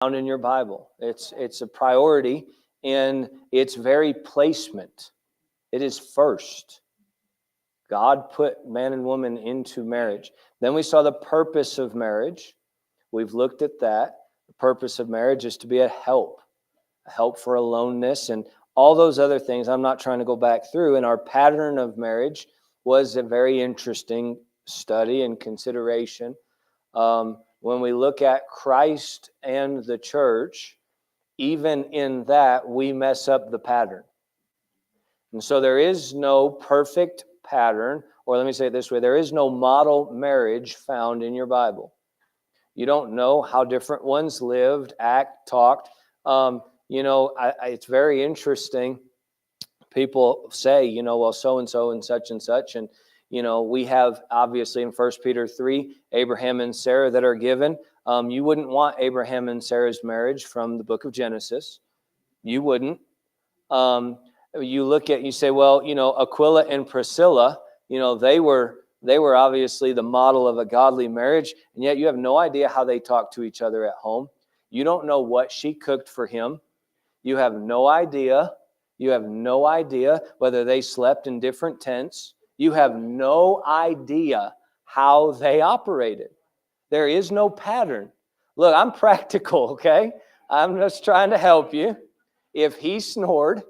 found in your Bible. It's a priority in its very placement. It is first. God put man and woman into marriage. Then we saw the purpose of marriage. We've looked at that. The purpose of marriage is to be a help for aloneness, and all those other things I'm not trying to go back through. And our pattern of marriage was a very interesting study and consideration. When we look at Christ and the church, even in that, we mess up the pattern. And so there is no perfect pattern, or let me say it this way, there is no model marriage found in your Bible. You don't know how different ones lived, talked. It's very interesting. People say, well, so-and-so and such and such. And, we have, obviously, in 1 Peter 3, Abraham and Sarah that are given. You wouldn't want Abraham and Sarah's marriage from the book of Genesis. You wouldn't. You say, well, Aquila and Priscilla, they were obviously the model of a godly marriage, and yet you have no idea how they talk to each other at home. You don't know what she cooked for him. You have no idea. You have no idea whether they slept in different tents. You have no idea how they operated. There is no pattern. Look, I'm practical, okay? I'm just trying to help you. If he snored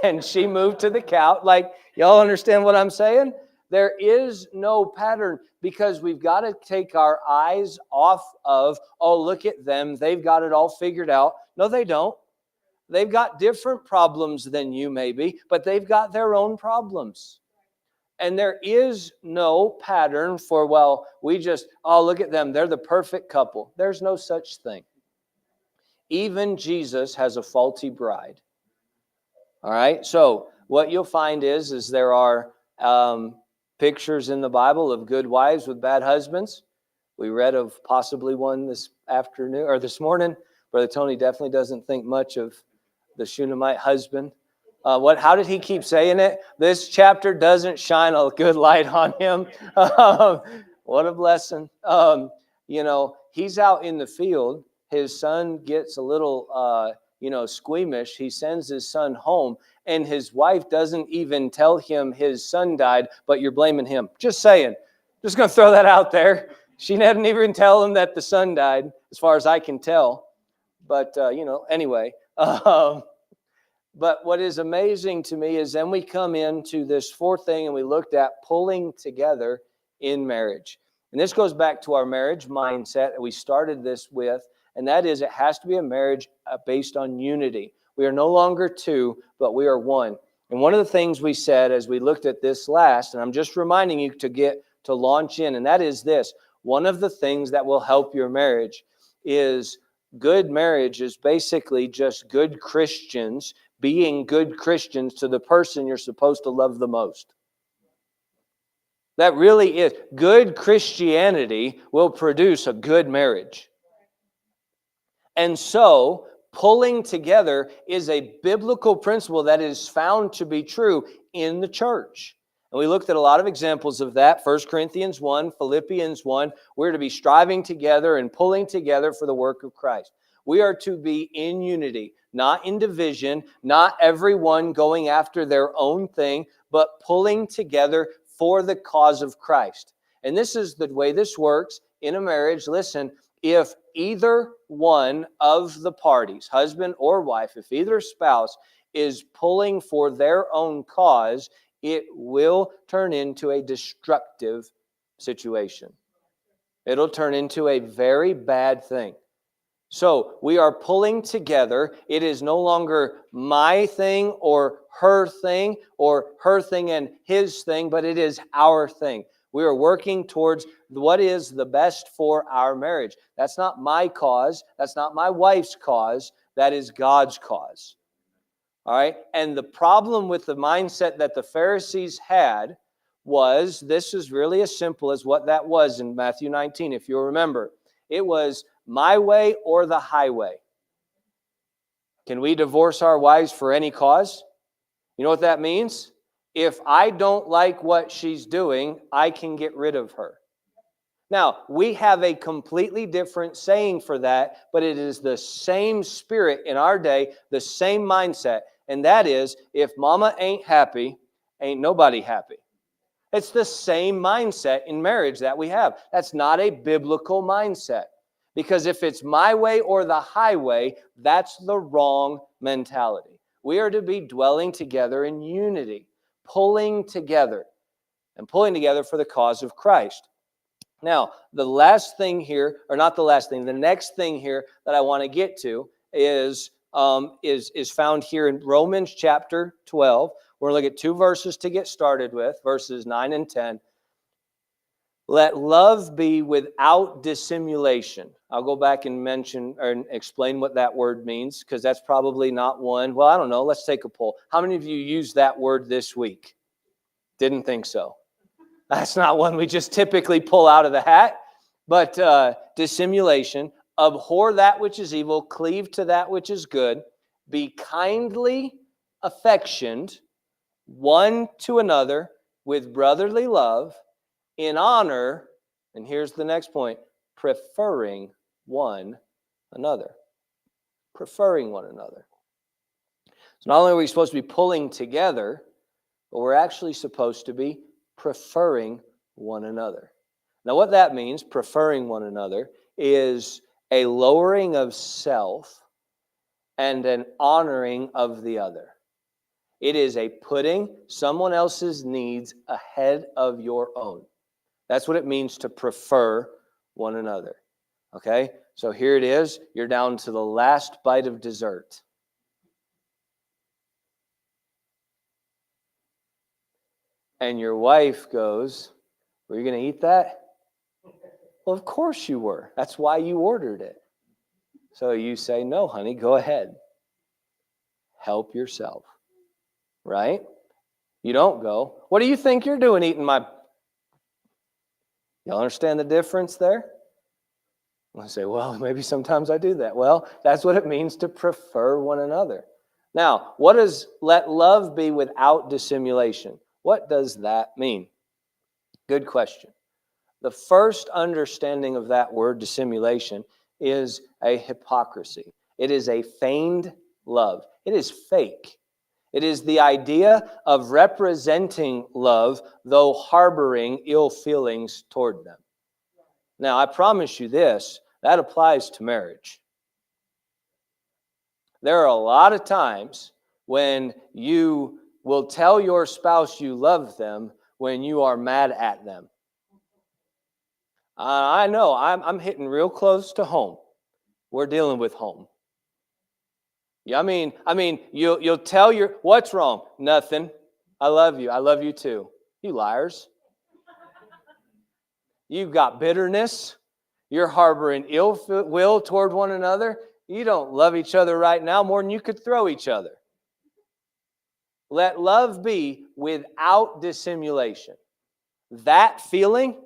and she moved to the couch, y'all understand what I'm saying? There is no pattern, because we've got to take our eyes off of, oh, look at them, they've got it all figured out. No, they don't. They've got different problems than you maybe, but they've got their own problems. And there is no pattern for, look at them, they're the perfect couple. There's no such thing. Even Jesus has a faulty bride. All right, so what you'll find is there are pictures in the Bible of good wives with bad husbands. We read of possibly one this afternoon or this morning. Brother Tony definitely doesn't think much of the Shunammite husband. How did he keep saying it? This chapter doesn't shine a good light on him. What a blessing. He's out in the field. His son gets a little, squeamish. He sends his son home, and his wife doesn't even tell him his son died, but you're blaming him. Just saying. Just going to throw that out there. She didn't even tell him that the son died, as far as I can tell. But, anyway. But what is amazing to me is then we come into this fourth thing, and we looked at pulling together in marriage. And this goes back to our marriage mindset that we started this with, and that is it has to be a marriage based on unity. We are no longer two, but we are one. And one of the things we said as we looked at this last, and I'm just reminding you to launch in, and that is this. One of the things that will help your marriage is good marriage is basically just good Christians being good Christians to the person you're supposed to love the most. That really is. Good Christianity will produce a good marriage. And so, pulling together is a biblical principle that is found to be true in the church. And we looked at a lot of examples of that. 1 Corinthians 1, Philippians 1. We're to be striving together and pulling together for the work of Christ. We are to be in unity, not in division, not everyone going after their own thing, but pulling together for the cause of Christ. And this is the way this works in a marriage. Listen, if either one of the parties, husband or wife, if either spouse is pulling for their own cause, it will turn into a destructive situation. It'll turn into a very bad thing. So we are pulling together. It is no longer my thing or her thing and his thing, but it is our thing. We are working towards what is the best for our marriage. That's not my cause. That's not my wife's cause. That is God's cause. All right? And the problem with the mindset that the Pharisees had was, this is really as simple as what that was in Matthew 19, if you'll remember. It was my way or the highway. Can we divorce our wives for any cause? You know what that means? If I don't like what she's doing, I can get rid of her. Now, we have a completely different saying for that, but it is the same spirit in our day, the same mindset. And that is, if mama ain't happy, ain't nobody happy. It's the same mindset in marriage that we have. That's not a biblical mindset. Because if it's my way or the highway, that's the wrong mentality. We are to be dwelling together in unity, pulling together, and pulling together for the cause of Christ. Now, the last thing here, or not the last thing, the next thing here that I want to get to is found here in Romans chapter 12. We're going to look at 2 verses to get started with, verses 9 and 10. Let love be without dissimulation. I'll go back and mention or explain what that word means, because that's probably not one. Well, I don't know. Let's take a poll. How many of you used that word this week? Didn't think so. That's not one we just typically pull out of the hat. But dissimulation, abhor that which is evil, cleave to that which is good, be kindly affectioned one to another with brotherly love, in honor, and here's the next point, preferring one another. Preferring one another. So not only are we supposed to be pulling together, but we're actually supposed to be preferring one another. Now what that means, preferring one another, is a lowering of self and an honoring of the other. It is a putting someone else's needs ahead of your own. That's what it means to prefer one another. Okay? So here it is. You're down to the last bite of dessert. And your wife goes, "Were you going to eat that?" Well, of course you were. That's why you ordered it. So you say, "No, honey, go ahead. Help yourself." Right? You don't go, "What do you think you're doing eating my..." Y'all understand the difference there? I say, "Well, maybe sometimes I do that." Well, that's what it means to prefer one another. Now, what does let love be without dissimulation? What does that mean? Good question. The first understanding of that word, dissimulation, is a hypocrisy. It is a feigned love. It is fake. It is the idea of representing love, though harboring ill feelings toward them. Now, I promise you this, that applies to marriage. There are a lot of times when you will tell your spouse you love them when you are mad at them. I know, I'm hitting real close to home. We're dealing with home. Yeah, I mean, you'll tell your, "What's wrong?" "Nothing. I love you. I love you too." You liars. You've got bitterness. You're harboring ill will toward one another. You don't love each other right now more than you could throw each other. Let love be without dissimulation. That feeling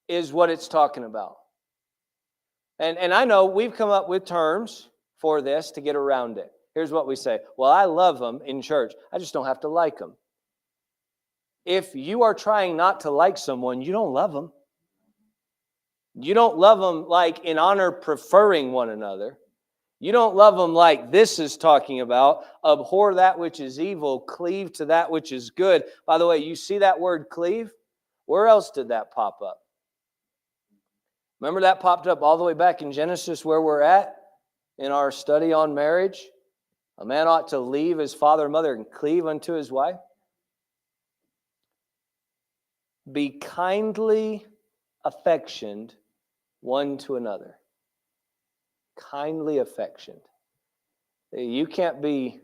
is what it's talking about. And I know we've come up with terms for this to get around it. Here's what we say. "Well, I love them in church. I just don't have to like them." If you are trying not to like someone, you don't love them. You don't love them like in honor preferring one another. You don't love them like this is talking about. Abhor that which is evil, cleave to that which is good. By the way, you see that word cleave? Where else did that pop up? Remember that popped up all the way back in Genesis where we're at in our study on marriage? A man ought to leave his father and mother and cleave unto his wife. Be kindly affectioned one to another. Kindly affectioned. You can't be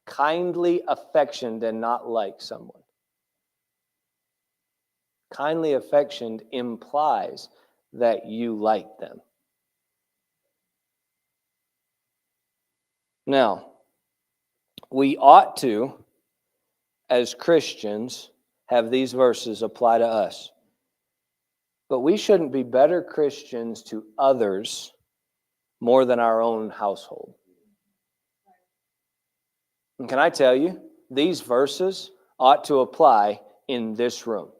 kindly affectioned and not like someone. Kindly affectioned implies that you like them. Now, we ought to, as Christians, have these verses apply to us. But we shouldn't be better Christians to others more than our own household. And can I tell you, these verses ought to apply in this room.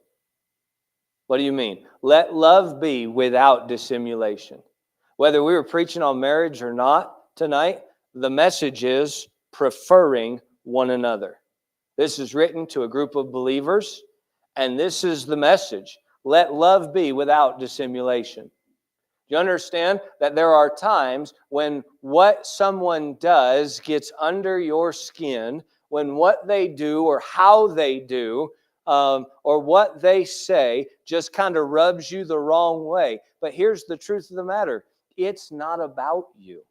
What do you mean? Let love be without dissimulation. Whether we were preaching on marriage or not tonight, the message is preferring one another. This is written to a group of believers, and this is the message. Let love be without dissimulation. You understand that there are times when what someone does gets under your skin, when what they do or how they do or what they say just kind of rubs you the wrong way. But here's the truth of the matter. It's not about you.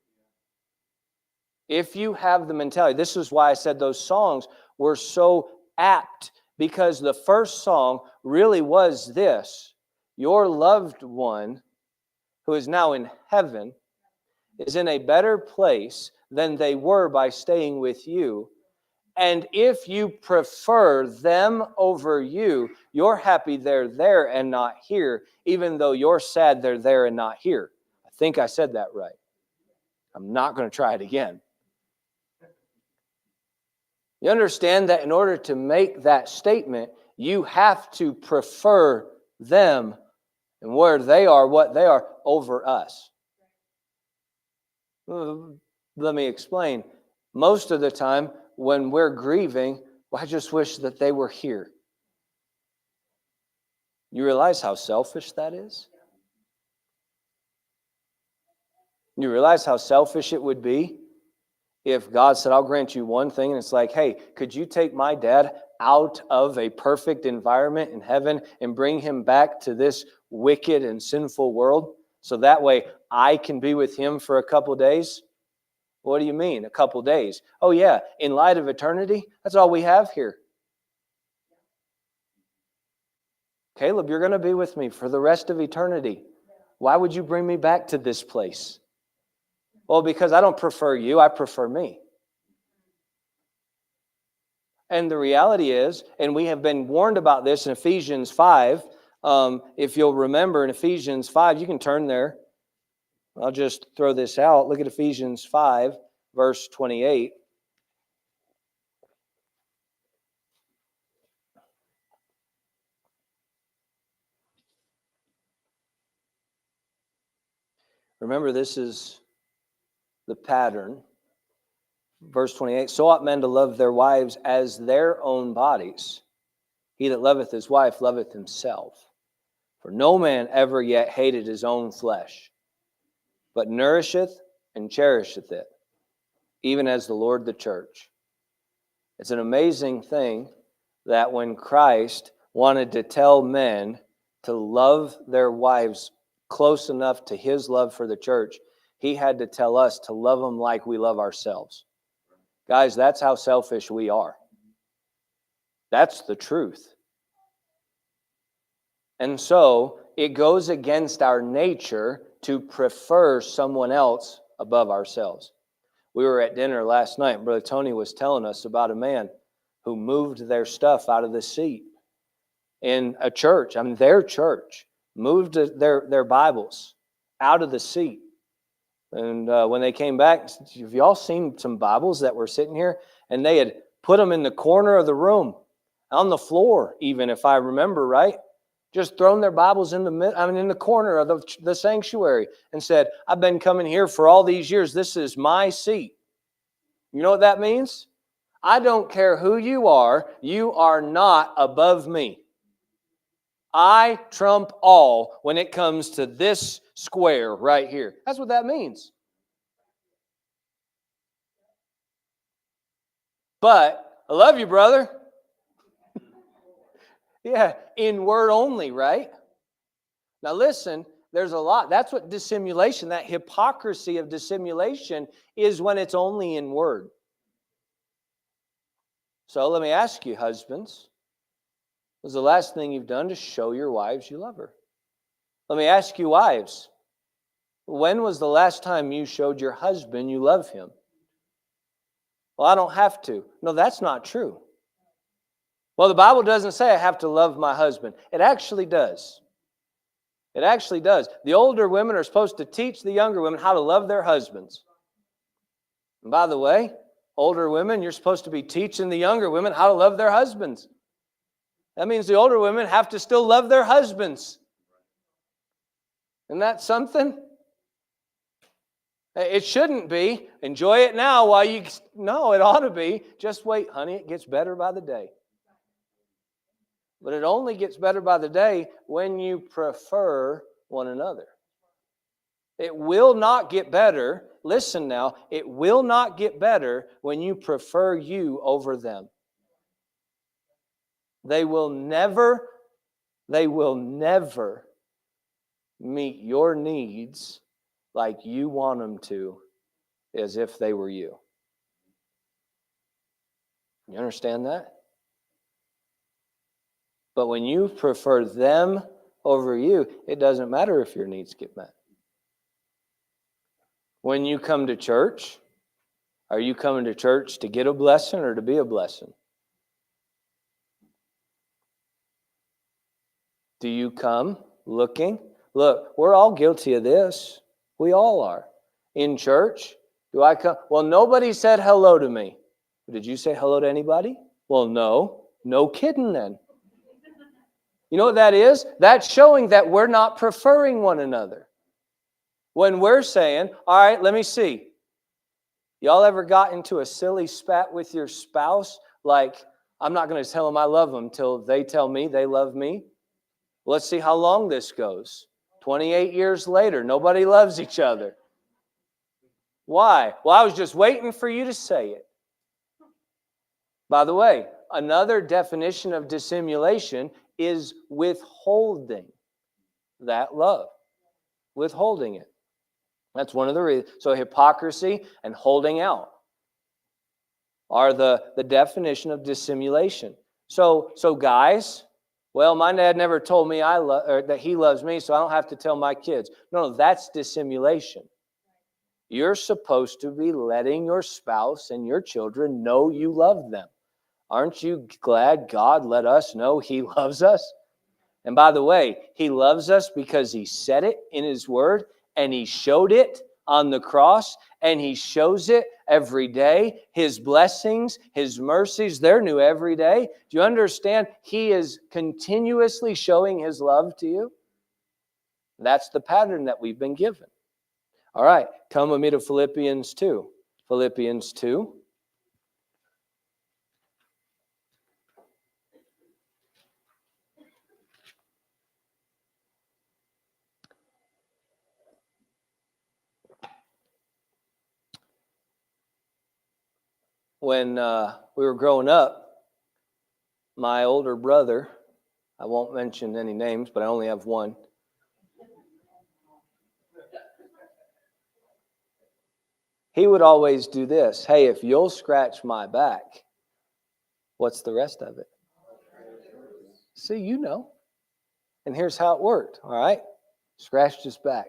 If you have the mentality, this is why I said those songs were so apt, because the first song really was this: your loved one who is now in heaven is in a better place than they were by staying with you. And if you prefer them over you, you're happy they're there and not here, even though you're sad they're there and not here. I think I said that right. I'm not going to try it again. You understand that in order to make that statement, you have to prefer them and where they are, what they are, over us. Let me explain. Most of the time, when we're grieving, well, I just wish that they were here. You realize how selfish that is? You realize how selfish it would be if God said, I'll grant you one thing, and it's like, hey, could you take my dad out of a perfect environment in heaven and bring him back to this wicked and sinful world so that way I can be with him for a couple days? What do you mean, a couple days? Oh yeah, in light of eternity, that's all we have here. Caleb, you're going to be with me for the rest of eternity. Why would you bring me back to this place? Well, because I don't prefer you, I prefer me. And the reality is, and we have been warned about this in Ephesians 5, if you'll remember in Ephesians 5, you can turn there. I'll just throw this out. Look at Ephesians 5, verse 28. Remember, this is the pattern. Verse 28, so ought men to love their wives as their own bodies. He that loveth his wife loveth himself. For no man ever yet hated his own flesh, but nourisheth and cherisheth it, even as the Lord the church. It's an amazing thing that when Christ wanted to tell men to love their wives close enough to his love for the church, he had to tell us to love them like we love ourselves. Guys, that's how selfish we are. That's the truth. And so it goes against our nature to prefer someone else above ourselves. We were at dinner last night, and Brother Tony was telling us about a man who moved their stuff out of the seat in a church. I mean, their church moved their Bibles out of the seat. And when they came back, have y'all seen some Bibles that were sitting here? And they had put them in the corner of the room, on the floor, even if I remember right. Just thrown their Bibles in the corner of the sanctuary and said, I've been coming here for all these years. This is my seat. You know what that means? I don't care who you are not above me. I trump all when it comes to this square right here. That's what that means. But I love you, brother. Yeah, in word only, right? Now listen, there's a lot. That's what dissimulation, that hypocrisy of dissimulation is, when it's only in word. So let me ask you, husbands, was the last thing you've done to show your wives you love her? Let me ask you, wives, when was the last time you showed your husband you love him? Well, I don't have to. No, that's not true. Well, the Bible doesn't say I have to love my husband. It actually does. It actually does. The older women are supposed to teach the younger women how to love their husbands. And by the way, older women, you're supposed to be teaching the younger women how to love their husbands. That means the older women have to still love their husbands. Isn't that something? It shouldn't be. Enjoy it now while you... No, it ought to be. Just wait, honey. It gets better by the day. But it only gets better by the day when you prefer one another. It will not get better. Listen now. It will not get better when you prefer you over them. They will never meet your needs like you want them to, as if they were you. You understand that? But when you prefer them over you, it doesn't matter if your needs get met. When you come to church, are you coming to church to get a blessing or to be a blessing? Do you come looking? Look, we're all guilty of this. We all are. In church, do I come? Well, nobody said hello to me. Did you say hello to anybody? Well, no. No kidding then. You know what that is? That's showing that we're not preferring one another. When we're saying, all right, let me see. Y'all ever got into a silly spat with your spouse? Like, I'm not going to tell them I love them till they tell me they love me. Let's see how long this goes. 28 years later, nobody loves each other. Why? Well, I was just waiting for you to say it. By the way, another definition of dissimulation is withholding that love. Withholding it. That's one of the reasons. So hypocrisy and holding out are the definition of dissimulation. So guys, well, my dad never told me that he loves me, so I don't have to tell my kids. No, that's dissimulation. You're supposed to be letting your spouse and your children know you love them. Aren't you glad God let us know He loves us? And by the way, He loves us because He said it in His Word, and He showed it on the cross, and He shows it every day. His blessings, His mercies, they're new every day. Do you understand? He is continuously showing His love to you. That's the pattern that we've been given. All right, come with me to Philippians 2. Philippians 2. When we were growing up, my older brother, I won't mention any names, but I only have one. He would always do this. Hey, if you'll scratch my back, what's the rest of it? See, you know. And here's how it worked, all right? Scratched his back.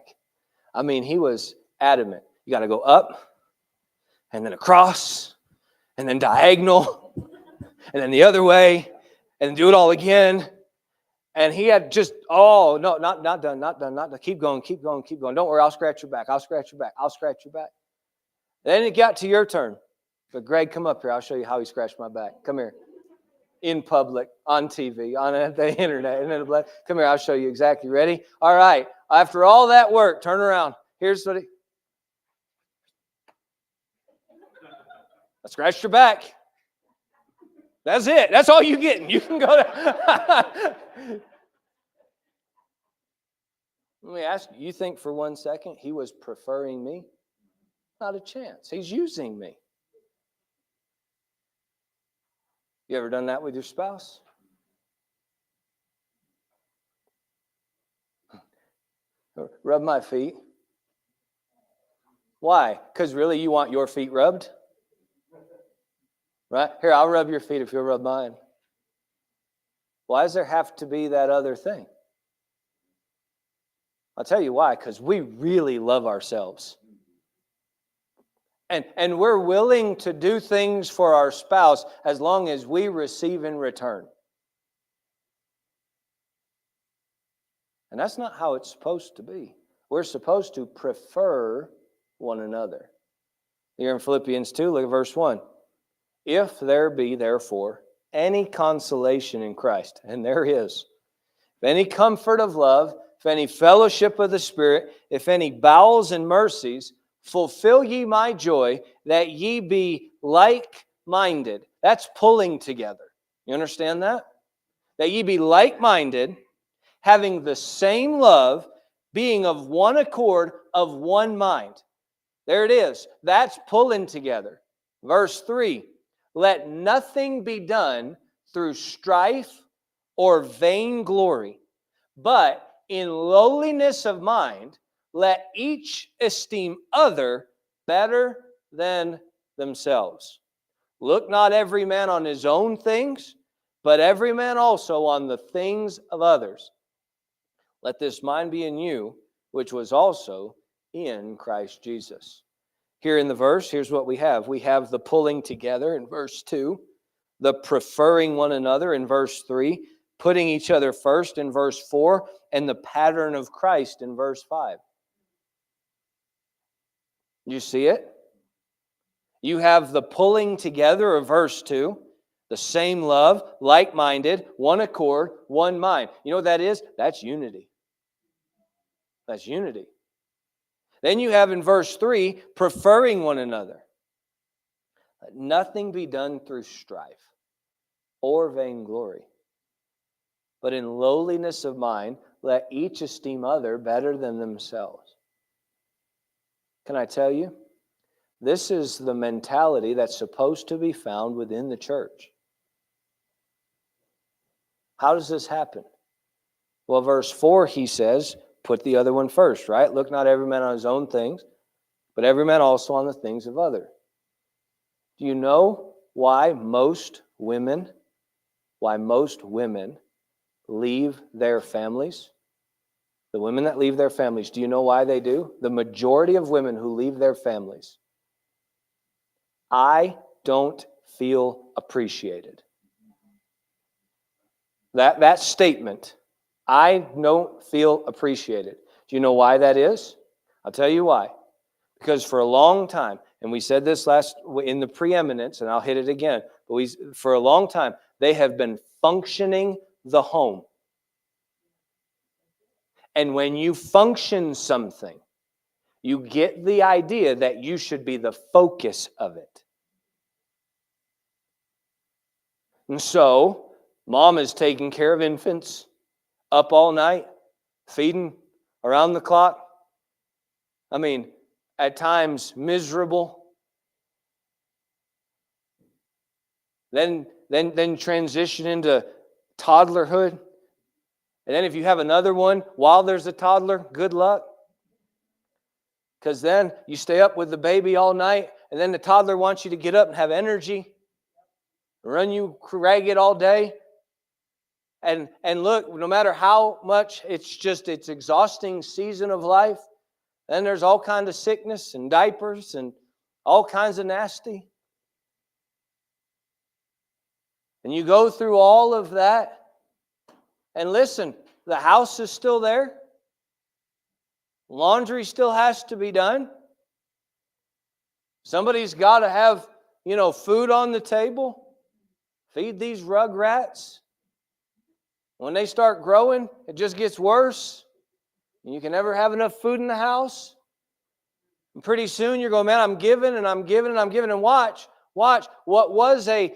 I mean, he was adamant. You got to go up, and then across, and then diagonal, and then the other way, and do it all again. And he had just, oh, no, not done. Keep going. Don't worry, I'll scratch your back. I'll scratch your back. Then it got to your turn. But Greg, come up here. I'll show you how he scratched my back. Come here. In public, on TV, on the internet. Come here, I'll show you exactly. Ready? All right. After all that work, turn around. Here's what I scratched your back. That's it. That's all you're getting. You can go to... Let me ask you, you think for 1 second he was preferring me? Not a chance. He's using me. You ever done that with your spouse? Rub my feet. Why? Because really you want your feet rubbed? Right? Here, I'll rub your feet if you'll rub mine. Why does there have to be that other thing? I'll tell you why. Because we really love ourselves. And we're willing to do things for our spouse as long as we receive in return. And that's not how it's supposed to be. We're supposed to prefer one another. Here in Philippians 2, look at verse 1. If there be therefore any consolation in Christ, and there is, if any comfort of love, if any fellowship of the Spirit, if any bowels and mercies, fulfill ye my joy, that ye be like-minded. That's pulling together. You understand that? That ye be like-minded, having the same love, being of one accord, of one mind. There it is. That's pulling together. Verse 3, let nothing be done through strife or vainglory, but in lowliness of mind, let each esteem other better than themselves. Look not every man on his own things, but every man also on the things of others. Let this mind be in you, which was also in Christ Jesus. Here in the verse, here's what we have. We have the pulling together in verse 2, the preferring one another in verse 3, putting each other first in verse 4, and the pattern of Christ in verse 5. You see it? You have the pulling together of verse 2, the same love, like-minded, one accord, one mind. You know what that is? That's unity. That's unity. Then you have in verse 3, preferring one another. Let nothing be done through strife or vainglory, but in lowliness of mind, let each esteem other better than themselves. Can I tell you? This is the mentality that's supposed to be found within the church. How does this happen? Well, verse 4, he says, put the other one first, right? Look not every man on his own things, but every man also on the things of other. Do you know why most women leave their families? The women that leave their families, do you know why they do? The majority of women who leave their families, I don't feel appreciated. That statement, I don't feel appreciated. Do you know why that is? I'll tell you why. Because for a long time, and we said this last in the preeminence, and I'll hit it again, but for a long time, they have been functioning the home. And when you function something, you get the idea that you should be the focus of it. And so, mom is taking care of infants, up all night, feeding around the clock. I mean, at times miserable. Then transition into toddlerhood. And then if you have another one while there's a toddler, good luck. Because then you stay up with the baby all night, and then the toddler wants you to get up and have energy, run you ragged all day. And look, no matter how much it's exhausting season of life, then there's all kinds of sickness and diapers and all kinds of nasty. And you go through all of that, and listen, the house is still there. Laundry still has to be done. Somebody's got to have, food on the table. Feed these rug rats. When they start growing, it just gets worse. And you can never have enough food in the house. And pretty soon you're going, man, I'm giving and I'm giving and I'm giving. And watch, what was a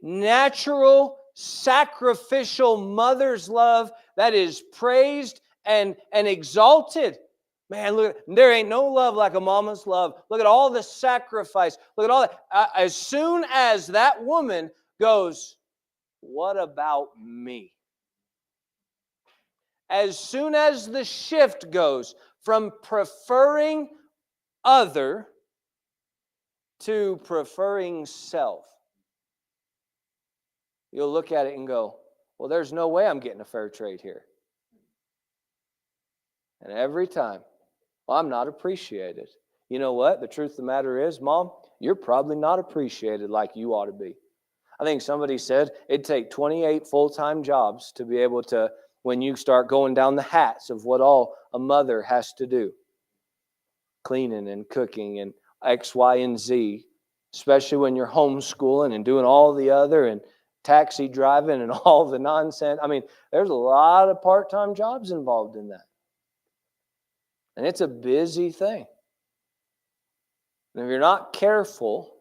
natural, sacrificial mother's love that is praised and exalted. Man, look, there ain't no love like a mama's love. Look at all the sacrifice. Look at all that. As soon as that woman goes, what about me? As soon as the shift goes from preferring other to preferring self, you'll look at it and go, well, there's no way I'm getting a fair trade here. And every time, well, I'm not appreciated. You know what? The truth of the matter is, Mom, you're probably not appreciated like you ought to be. I think somebody said it'd take 28 full-time jobs to be able to, when you start going down the hats of what all a mother has to do. Cleaning and cooking and X, Y, and Z, especially when you're homeschooling and doing all the other. And taxi driving and all the nonsense. I mean, there's a lot of part-time jobs involved in that. And it's a busy thing. And if you're not careful,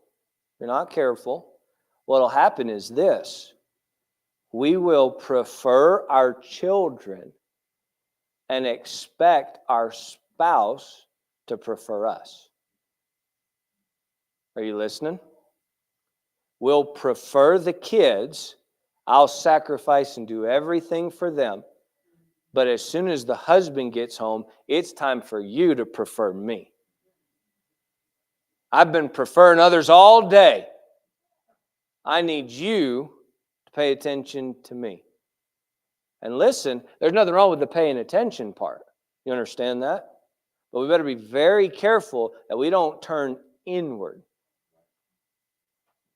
what'll happen is this. We will prefer our children and expect our spouse to prefer us. Are you listening? We'll prefer the kids. I'll sacrifice and do everything for them. But as soon as the husband gets home, it's time for you to prefer me. I've been preferring others all day. I need you to pay attention to me. And listen, there's nothing wrong with the paying attention part. You understand that? But we better be very careful that we don't turn inward.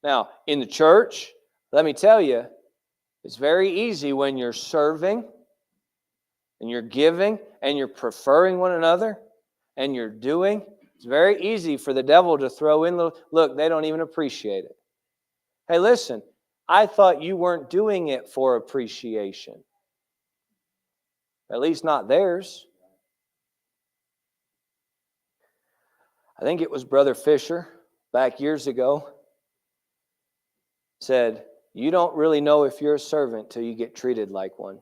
Now, in the church, let me tell you, it's very easy when you're serving and you're giving and you're preferring one another and you're doing. It's very easy for the devil to throw in, look, they don't even appreciate it. Hey, listen, I thought you weren't doing it for appreciation. At least not theirs. I think it was Brother Fisher back years ago said, you don't really know if you're a servant till you get treated like one.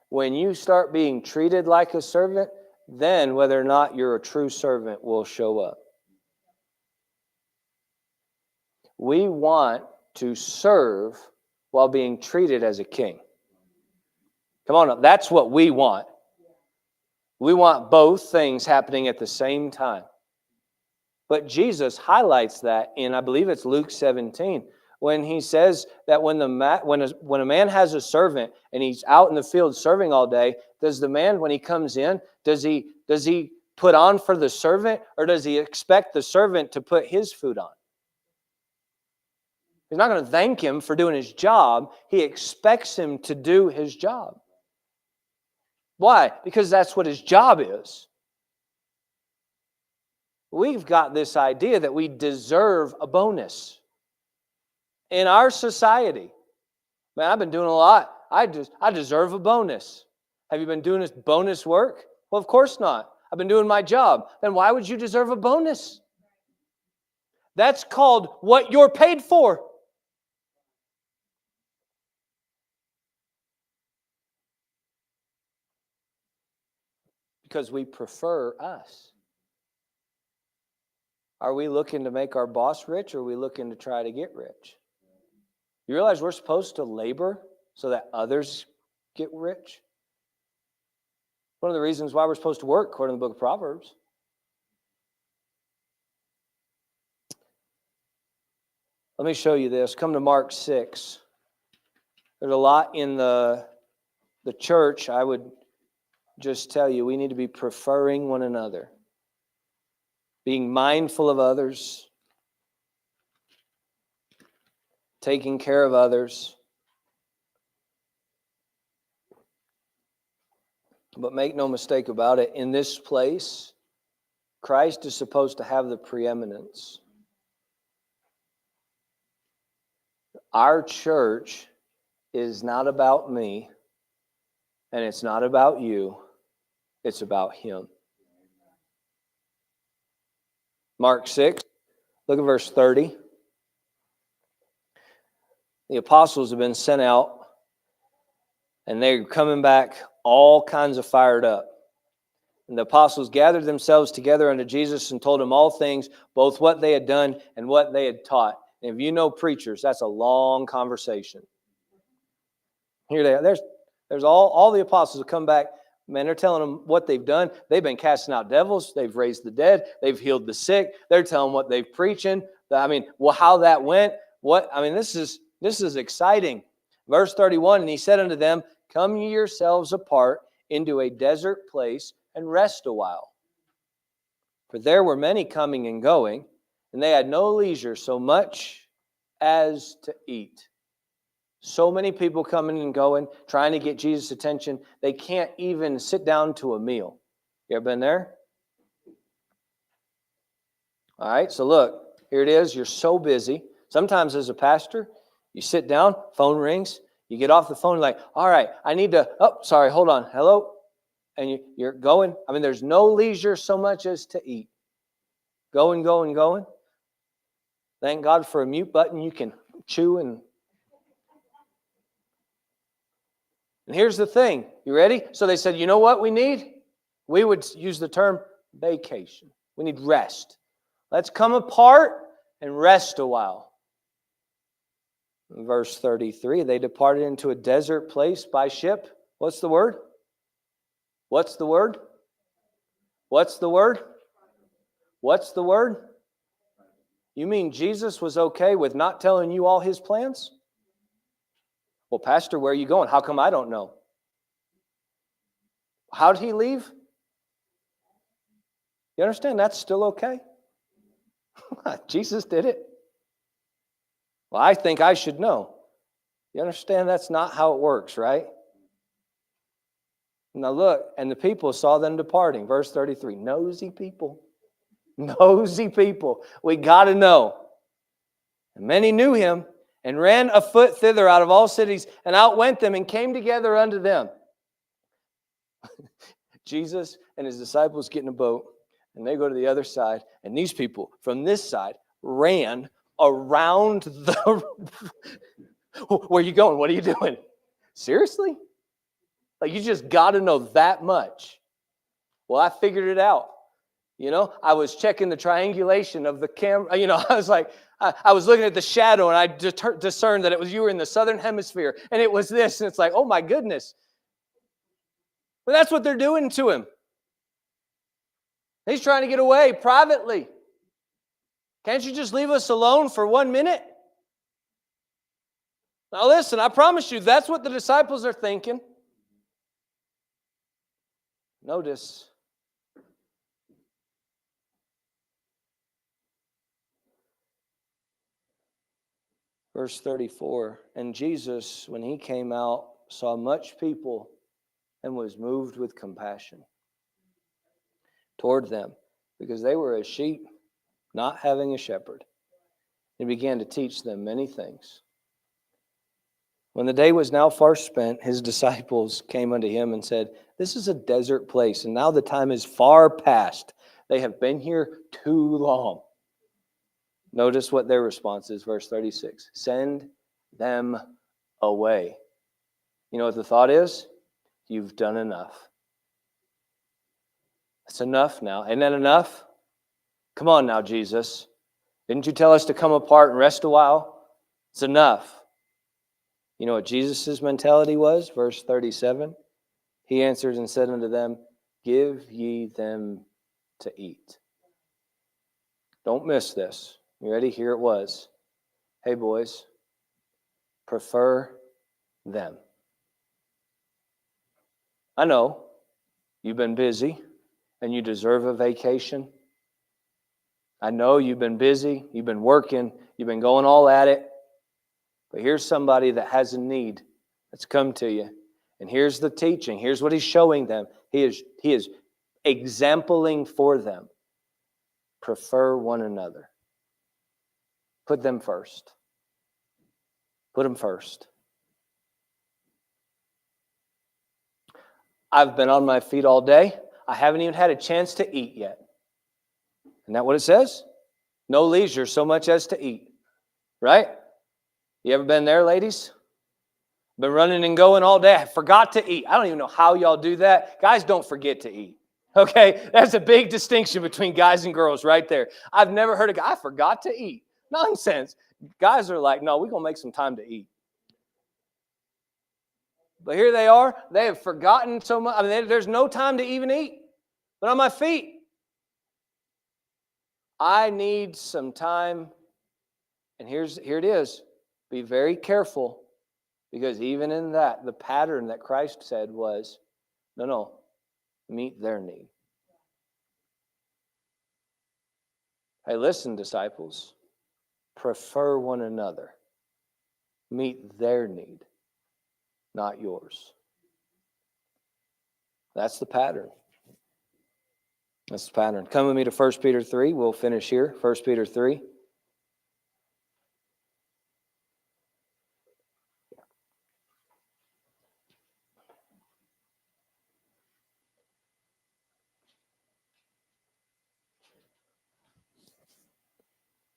When you start being treated like a servant, then whether or not you're a true servant will show up. We want to serve while being treated as a king. Come on up. That's what we want. We want both things happening at the same time. But Jesus highlights that in, I believe it's Luke 17, when he says that when a man has a servant and he's out in the field serving all day, does the man, when he comes in, does he put on for the servant, or does he expect the servant to put his food on? He's not going to thank him for doing his job. He expects him to do his job. Why? Because that's what his job is. We've got this idea that we deserve a bonus. In our society, man, I've been doing a lot. I deserve a bonus. Have you been doing this bonus work? Well, of course not. I've been doing my job. Then why would you deserve a bonus? That's called what you're paid for. Because we prefer us. Are we looking to make our boss rich, or are we looking to try to get rich? You realize we're supposed to labor so that others get rich? One of the reasons why we're supposed to work, according to the book of Proverbs. Let me show you this. Come to Mark 6. There's a lot in the church. I would just tell you, we need to be preferring one another, being mindful of others, taking care of others. But make no mistake about it, in this place, Christ is supposed to have the preeminence. Our church is not about me, and it's not about you. It's about Him. Mark 6, look at verse 30. The apostles have been sent out, and they're coming back all kinds of fired up. And the apostles gathered themselves together unto Jesus and told him all things, both what they had done and what they had taught. And if you know preachers, that's a long conversation. Here they are. There's all the apostles have come back. Man, they're telling them what they've done. They've been casting out devils. They've raised the dead. They've healed the sick. They're telling what they've preaching. How that went. This is exciting. Verse 31, and he said unto them, come ye yourselves apart into a desert place and rest a while. For there were many coming and going, and they had no leisure so much as to eat. So many people coming and going, trying to get Jesus' attention. They can't even sit down to a meal. You ever been there? All right, so look, here it is. You're so busy. Sometimes as a pastor, you sit down, phone rings, you get off the phone like, all right, I need to, oh, sorry, hold on, hello? And you're going. I mean, there's no leisure so much as to eat. Going, going, going. Thank God for a mute button you can chew and here's the thing. You ready? So they said, you know what we need? We would use the term vacation. We need rest. Let's come apart and rest a while. In verse 33, they departed into a desert place by ship. What's the word? What's the word? What's the word? What's the word? You mean Jesus was okay with not telling you all his plans? Well, Pastor, where are you going? How come I don't know? How did he leave? You understand that's still okay? Jesus did it. Well, I think I should know. You understand that's not how it works, right? Now look, and the people saw them departing. Verse 33, nosy people. Nosy people. We got to know. And many knew him and ran afoot thither out of all cities and outwent them and came together unto them. Jesus and his disciples get in a boat and they go to the other side. And these people from this side ran around the... Where are you going? What are you doing? Seriously? Like, you just got to know that much. Well, I figured it out. You know, I was checking the triangulation of the camera. You know, I was like, I was looking at the shadow and I discerned that it was you were in the southern hemisphere. And it was this. And it's like, oh my goodness. But that's what they're doing to him. He's trying to get away privately. Can't you just leave us alone for 1 minute? Now listen, I promise you, that's what the disciples are thinking. Notice. Verse 34, and Jesus, when he came out, saw much people and was moved with compassion toward them, because they were as sheep, not having a shepherd. He began to teach them many things. When the day was now far spent, his disciples came unto him and said, this is a desert place, and now the time is far past. They have been here too long. Notice what their response is, verse 36. Send them away. You know what the thought is? You've done enough. It's enough now. Isn't that enough? Come on now, Jesus. Didn't you tell us to come apart and rest a while? It's enough. You know what Jesus' mentality was? Verse 37. He answered and said unto them, give ye them to eat. Don't miss this. You ready? Here it was. Hey, boys, prefer them. I know you've been busy and you deserve a vacation. I know you've been busy, you've been working, you've been going all at it. But here's somebody that has a need that's come to you. And here's the teaching. Here's what he's showing them. He is exempling for them. Prefer one another. Put them first. Put them first. I've been on my feet all day. I haven't even had a chance to eat yet. Isn't that what it says? No leisure so much as to eat. Right? You ever been there, ladies? Been running and going all day. I forgot to eat. I don't even know how y'all do that. Guys don't forget to eat. Okay? That's a big distinction between guys and girls right there. I've never heard a guy, I forgot to eat. Nonsense. Guys are like, no, we're going to make some time to eat. But here they are. They have forgotten so much. I mean, there's no time to even eat. But on my feet. I need some time. And here it is. Be very careful. Because even in that, the pattern that Christ said was, no, meet their need. Hey, listen, disciples. Prefer one another. Meet their need, not yours. That's the pattern. That's the pattern. Come with me to 1 Peter 3. We'll finish here. 1 Peter 3.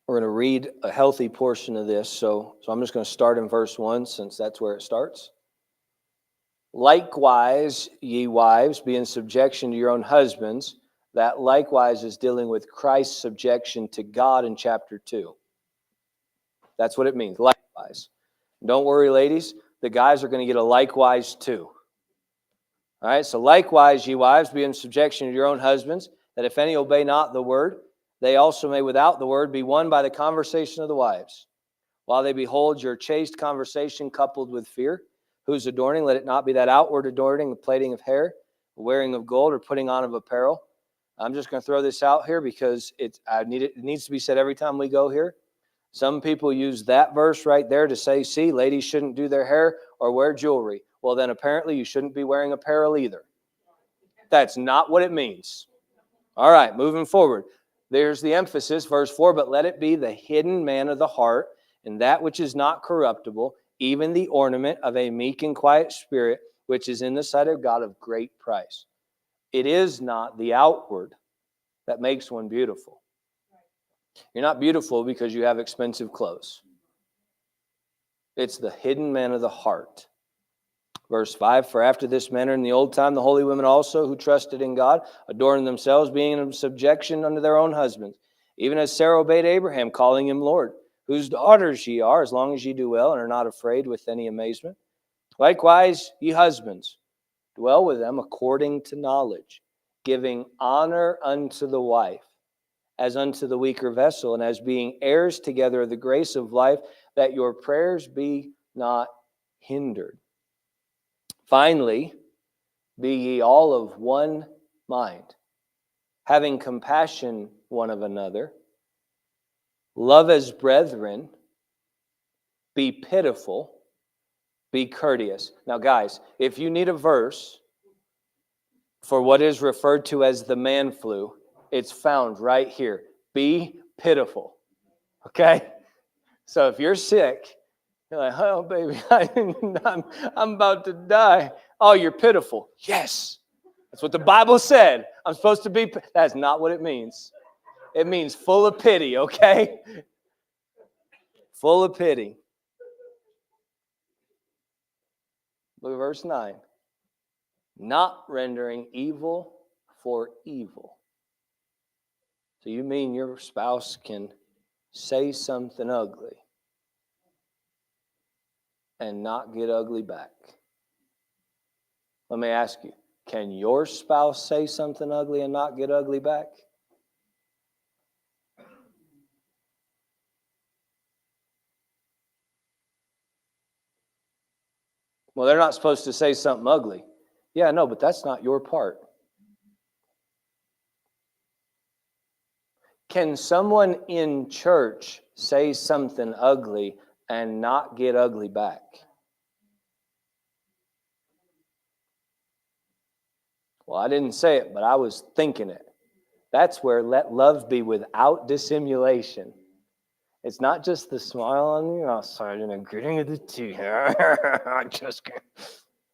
We're going to read a healthy portion of this. So I'm just going to start in verse 1 since that's where it starts. Likewise, ye wives, be in subjection to your own husbands. That likewise is dealing with Christ's subjection to God in chapter 2. That's what it means, likewise. Don't worry, ladies. The guys are going to get a likewise too. All right, so likewise, ye wives, be in subjection to your own husbands, that if any obey not the word, they also may without the word be won by the conversation of the wives. While they behold your chaste conversation coupled with fear, whose adorning, let it not be that outward adorning, the plaiting of hair, wearing of gold, or putting on of apparel. I'm just going to throw this out here because it needs to be said every time we go here. Some people use that verse right there to say, see, ladies shouldn't do their hair or wear jewelry. Well, then apparently you shouldn't be wearing apparel either. That's not what it means. All right, moving forward. There's the emphasis, verse 4, but let it be the hidden man of the heart, and that which is not corruptible, even the ornament of a meek and quiet spirit, which is in the sight of God of great price. It is not the outward that makes one beautiful. You're not beautiful because you have expensive clothes. It's the hidden man of the heart. Verse 5, for after this manner in the old time, the holy women also who trusted in God, adorned themselves, being in subjection unto their own husbands, even as Sarah obeyed Abraham, calling him Lord, whose daughters ye are, as long as ye do well and are not afraid with any amazement. Likewise, ye husbands, dwell with them according to knowledge, giving honor unto the wife, as unto the weaker vessel, and as being heirs together of the grace of life, that your prayers be not hindered. Finally, be ye all of one mind, having compassion one of another, love as brethren, be pitiful, be courteous. Now, guys, if you need a verse for what is referred to as the man flu, it's found right here. Be pitiful. Okay? So if you're sick, you're like, oh, baby, I'm about to die. Oh, you're pitiful. Yes. That's what the Bible said. I'm supposed to be. That's not what it means. It means full of pity, okay? Full of pity. Look at verse 9. Not rendering evil for evil. So you mean your spouse can say something ugly and not get ugly back? Let me ask you, can your spouse say something ugly and not get ugly back? Well, they're not supposed to say something ugly. Yeah, no, but that's not your part. Can someone in church say something ugly and not get ugly back? Well, I didn't say it, but I was thinking it. That's where let love be without dissimulation. It's not just the smile on the outside and a gritting of the teeth. Just kidding.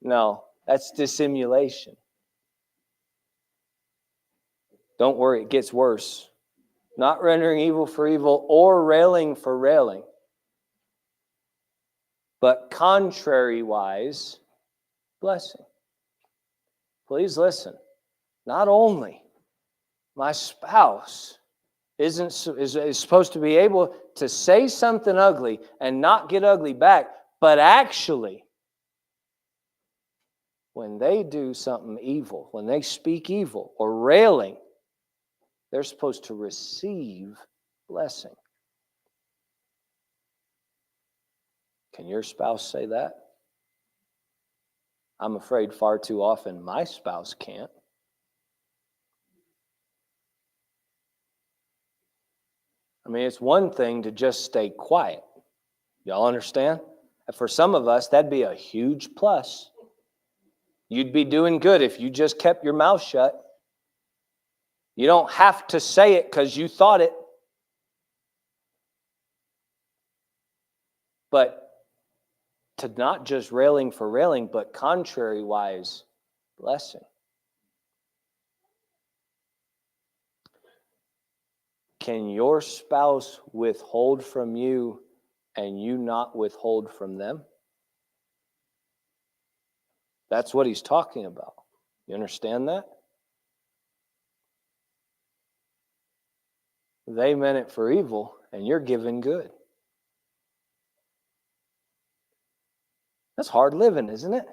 No, that's dissimulation. Don't worry, it gets worse. Not rendering evil for evil or railing for railing, but contrariwise, blessing. Please listen. Not only my spouse is supposed to be able to say something ugly and not get ugly back, but actually, when they do something evil, when they speak evil or railing, they're supposed to receive blessing. Can your spouse say that? I'm afraid far too often my spouse can't. I mean, it's one thing to just stay quiet. Y'all understand? For some of us, that'd be a huge plus. You'd be doing good if you just kept your mouth shut. You don't have to say it because you thought it. But to not just railing for railing, but contrary-wise blessing. Can your spouse withhold from you and you not withhold from them? That's what he's talking about. You understand that? They meant it for evil, and you're giving good. That's hard living, isn't it?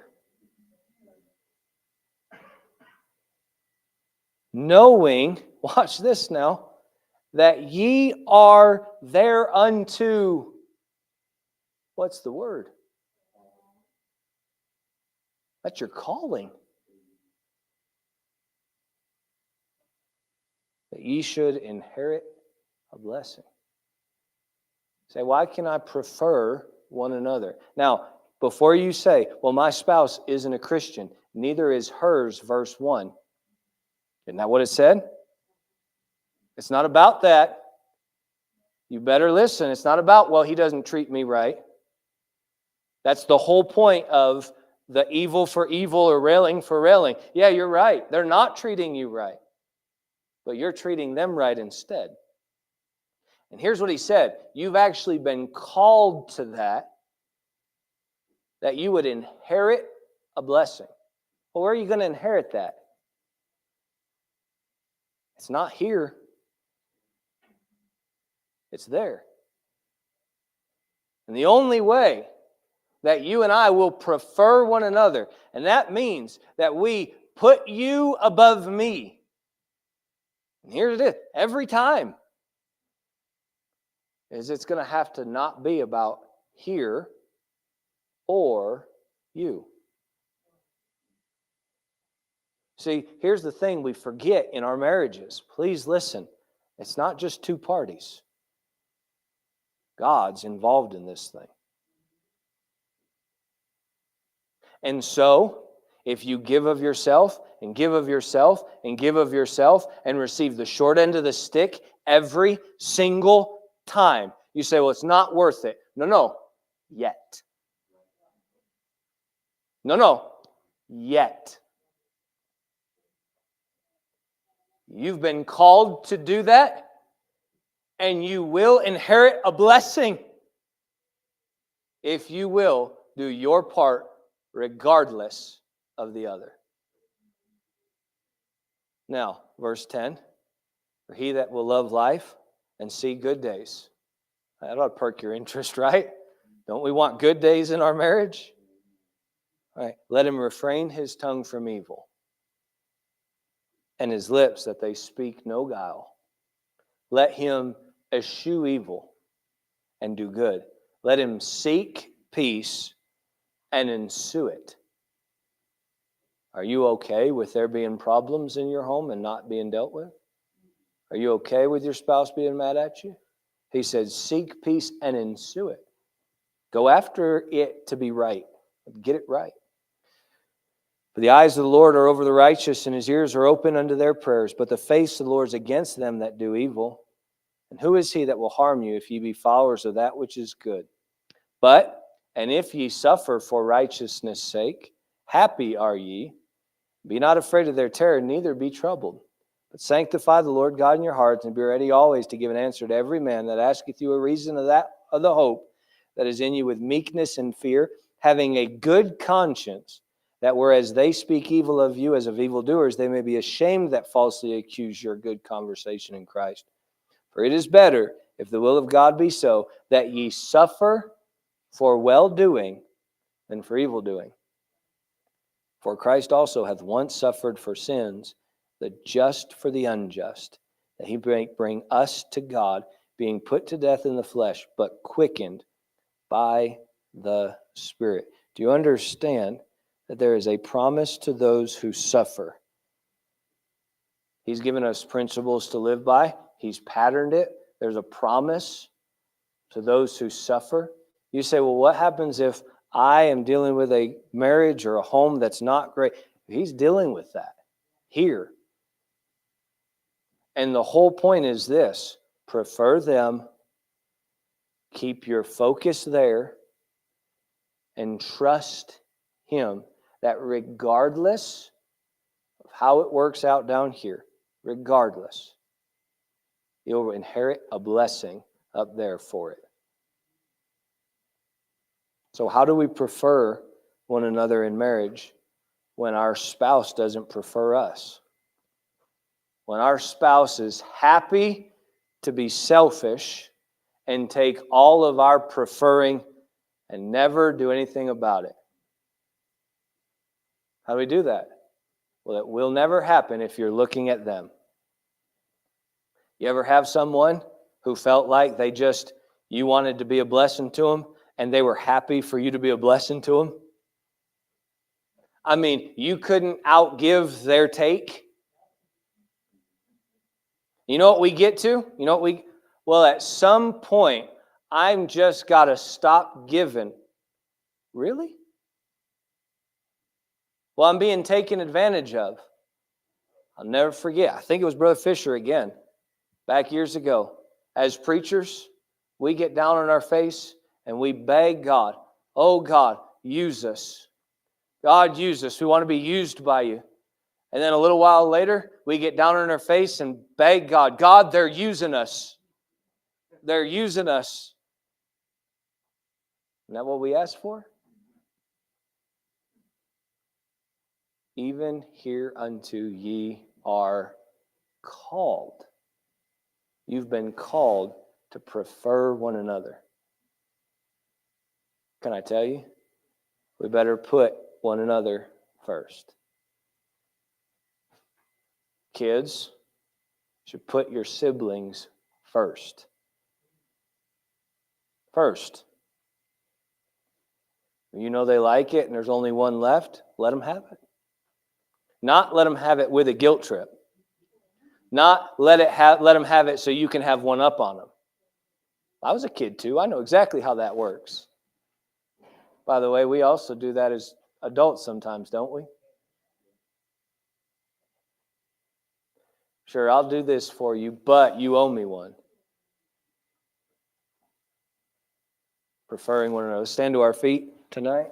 Knowing, watch this now, that ye are thereunto, what's the word? That's your calling. That ye should inherit a blessing. Say, why can I prefer one another? Now, before you say, well, my spouse isn't a Christian, neither is hers, verse 1. Isn't that what it said? It's not about that. You better listen. It's not about, well, he doesn't treat me right. That's the whole point of the evil for evil or railing for railing. Yeah, you're right. They're not treating you right. But you're treating them right instead. And here's what he said. You've actually been called to that you would inherit a blessing. Well, where are you going to inherit that? It's not here. It's there. And the only way that you and I will prefer one another, and that means that we put you above me. And here it is, every time, is it's going to have to not be about here or you. See, here's the thing we forget in our marriages. Please listen. It's not just two parties. God's involved in this thing. And so, if you give of yourself and give of yourself and give of yourself and receive the short end of the stick every single time, you say, well, it's not worth it. No, yet. No, yet. You've been called to do that, and you will inherit a blessing if you will do your part regardless of the other. Now, verse 10, for he that will love life and see good days. That ought to perk your interest, right? Don't we want good days in our marriage? All right. Let him refrain his tongue from evil, and his lips that they speak no guile. Let him eschew evil and do good. Let him seek peace and ensue it. Are you okay with there being problems in your home and not being dealt with? Are you okay with your spouse being mad at you? He said, seek peace and ensue it. Go after it to be right. Get it right. For the eyes of the Lord are over the righteous, and his ears are open unto their prayers. But the face of the Lord is against them that do evil. And who is he that will harm you if ye be followers of that which is good? But, and if ye suffer for righteousness' sake, happy are ye. Be not afraid of their terror, neither be troubled. But sanctify the Lord God in your hearts, and be ready always to give an answer to every man that asketh you a reason of the hope that is in you with meekness and fear, having a good conscience, that whereas they speak evil of you as of evildoers, they may be ashamed that falsely accuse your good conversation in Christ. For it is better, if the will of God be so, that ye suffer for well-doing than for evil-doing. For Christ also hath once suffered for sins, the just for the unjust, that he might bring us to God, being put to death in the flesh, but quickened by the Spirit. Do you understand that there is a promise to those who suffer? He's given us principles to live by. He's patterned it. There's a promise to those who suffer. You say, well, what happens if I am dealing with a marriage or a home that's not great? He's dealing with that here. And the whole point is this: prefer them, keep your focus there, and trust Him that regardless of how it works out down here, regardless, you'll inherit a blessing up there for it. So how do we prefer one another in marriage when our spouse doesn't prefer us? When our spouse is happy to be selfish and take all of our preferring and never do anything about it. How do we do that? Well, it will never happen if you're looking at them. You ever have someone who felt like you wanted to be a blessing to them and they were happy for you to be a blessing to them? I mean, you couldn't outgive their take. You know what we get to? Well, at some point, I'm just got to stop giving. Really? Well, I'm being taken advantage of. I'll never forget. I think it was Brother Fisher again, back years ago. As preachers, we get down on our face and we beg God, oh God, use us. God, use us. We want to be used by you. And then a little while later, we get down on our face and beg God, God, they're using us. They're using us. Isn't that what we ask for? Even hereunto ye are called. You've been called to prefer one another. Can I tell you? We better put one another first. Kids should put your siblings first. First. You know they like it and there's only one left, let them have it. Not let them have it with a guilt trip. Not let them have it so you can have one up on them. I was a kid too. I know exactly how that works. By the way, we also do that as adults sometimes, don't we? Sure, I'll do this for you, but you owe me one. Preferring one another. Stand to our feet tonight.